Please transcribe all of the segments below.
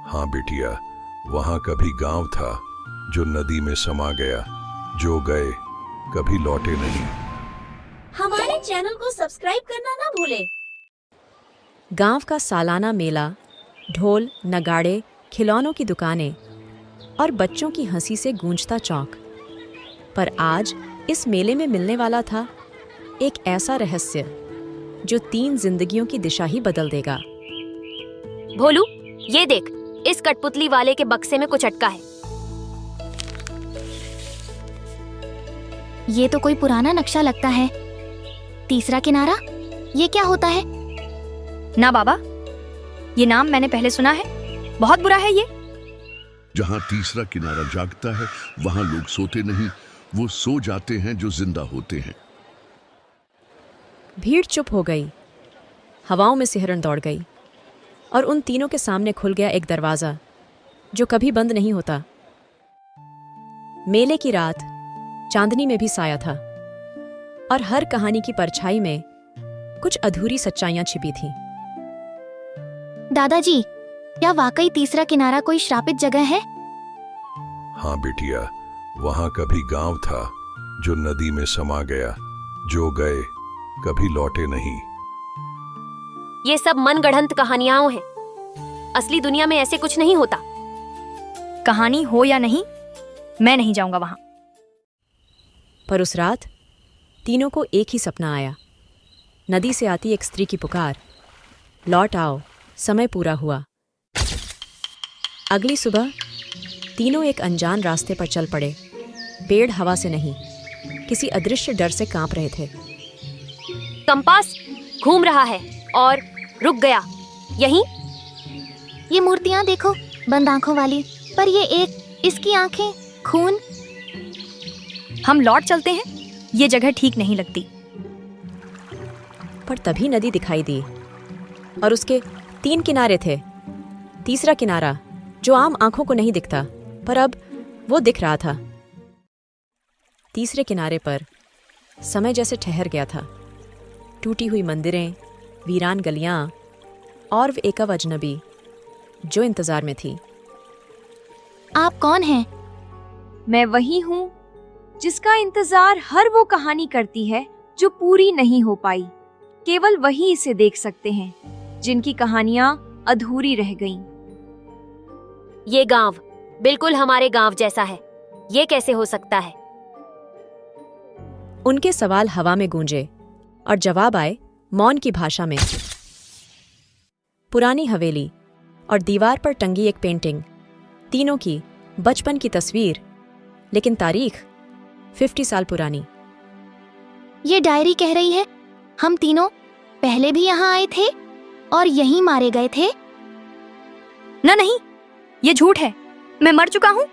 हाँ बिटिया, वहां कभी गांव था जो नदी में समा गया, जो गए कभी लौटे नहीं। हमारे चैनल को सब्सक्राइब करना ना भूलें। गांव का सालाना मेला, ढोल, नगाड़े, खिलौनों की दुकानें और बच्चों की हंसी से गूंजता चौक। पर आज इस मेले में मिलने वाला था एक ऐसा रहस्य जो 3 जिंदगियों की दिशा ही बदल देगा। भोलू, ये देख, इस कठपुतली वाले के बक्से में कुछ अटका है। ये तो कोई पुराना नक्शा लगता है। तीसरा किनारा, ये क्या होता है? ना बाबा, ये नाम मैंने पहले सुना है। बहुत बुरा है ये। जहाँ तीसरा किनारा जागता है वहाँ लोग सोते नहीं, वो सो जाते हैं जो जिंदा होते हैं। भीड़ चुप हो गई, हवाओं में सिहरन दौड़ गई और उन तीनों के सामने खुल गया एक दरवाजा जो कभी बंद नहीं होता। मेले की रात चांदनी में भी साया था और हर कहानी की परछाई में कुछ अधूरी सच्चाइयां छिपी थीं। दादाजी, क्या वाकई तीसरा किनारा कोई श्रापित जगह है? हाँ बिटिया, वहां कभी गांव था जो नदी में समा गया, जो गए कभी लौटे नहीं। ये सब मनगढ़ंत कहानियां हैं। असली दुनिया में ऐसे कुछ नहीं होता। कहानी हो या नहीं, मैं नहीं जाऊंगा वहां। पर उस रात तीनों को एक ही सपना आया। नदी से आती एक स्त्री की पुकार, लौट आओ, समय पूरा हुआ। अगली सुबह तीनों एक अनजान रास्ते पर चल पड़े। पेड़ हवा से नहीं, किसी अदृश्य डर से कांप रहे थे। कंपास घूम रहा है और रुक गया। यहीं? ये मूर्तियां देखो, बंद आंखों वाली, पर ये एक, इसकी आंखें खून। हम लौट चलते हैं, ये जगह ठीक नहीं लगती। पर तभी नदी दिखाई दी और उसके 3 किनारे थे। तीसरा किनारा जो आम आंखों को नहीं दिखता, पर अब वो दिख रहा था। तीसरे किनारे पर समय जैसे ठहर गया था। टूटी हुई मंदिरें, वीरान गलियां और एक अजनबी जो इंतजार में थी। आप कौन हैं? मैं वही हूँ जिसका इंतजार हर वो कहानी करती है जो पूरी नहीं हो पाई। केवल वही इसे देख सकते हैं जिनकी कहानियां अधूरी रह गईं। ये गांव बिल्कुल हमारे गांव जैसा है। ये कैसे हो सकता है? उनके सवाल हवा में गूंजे और जवाब आए मौन की भाषा में। पुरानी हवेली और दीवार पर टंगी एक पेंटिंग, तीनों की बचपन की तस्वीर, लेकिन तारीख 50 साल पुरानी। ये डायरी कह रही है हम तीनों पहले भी यहाँ आए थे और यहीं मारे गए थे। ना नहीं, ये झूठ है। मैं मर चुका हूँ।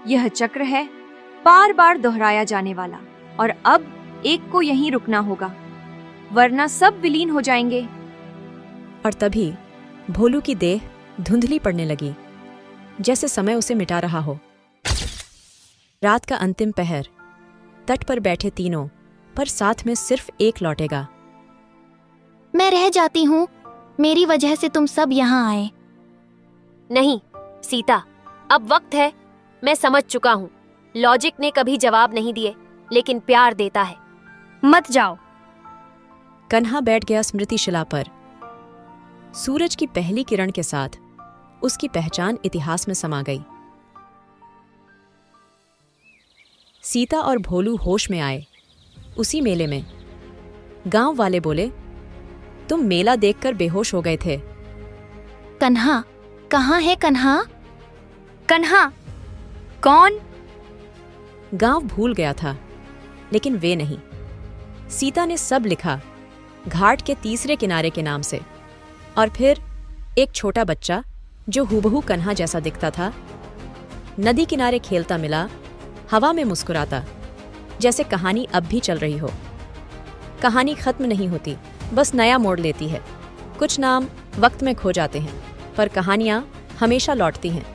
यह चक्र है, बार बार दोहराया जाने वाला, और अब एक को यहीं रुकना होगा, वरना सब विलीन हो जाएंगे। और तभी भोलू की देह धुंधली पड़ने लगी, जैसे समय उसे मिटा रहा हो। रात का अंतिम पहर, तट पर बैठे तीनों, पर साथ में सिर्फ एक लौटेगा। मैं रह जाती हूँ, मेरी वजह से तुम सब यहाँ आए। नहीं सीता, अब वक्त है। मैं समझ चुका हूँ। लॉजिक ने कभी जवाब नहीं दिए, लेकिन प्यार देता है। मत जाओ। कन्हा बैठ गया स्मृति शिला पर। सूरज की पहली किरण के साथ उसकी पहचान इतिहास में समा गई। सीता और भोलू होश में आए उसी मेले में। गांव वाले बोले, तुम मेला देखकर बेहोश हो गए थे। कन्हा, कहाँ है कन्हा? कन्हा? कौन? गांव भूल गया था, लेकिन वे नहीं। सीता ने सब लिखा, घाट के तीसरे किनारे के नाम से। और फिर एक छोटा बच्चा जो हूबहू कन्हा जैसा दिखता था, नदी किनारे खेलता मिला, हवा में मुस्कुराता, जैसे कहानी अब भी चल रही हो। कहानी खत्म नहीं होती, बस नया मोड़ लेती है। कुछ नाम वक्त में खो जाते हैं, पर कहानियां हमेशा लौटती हैं।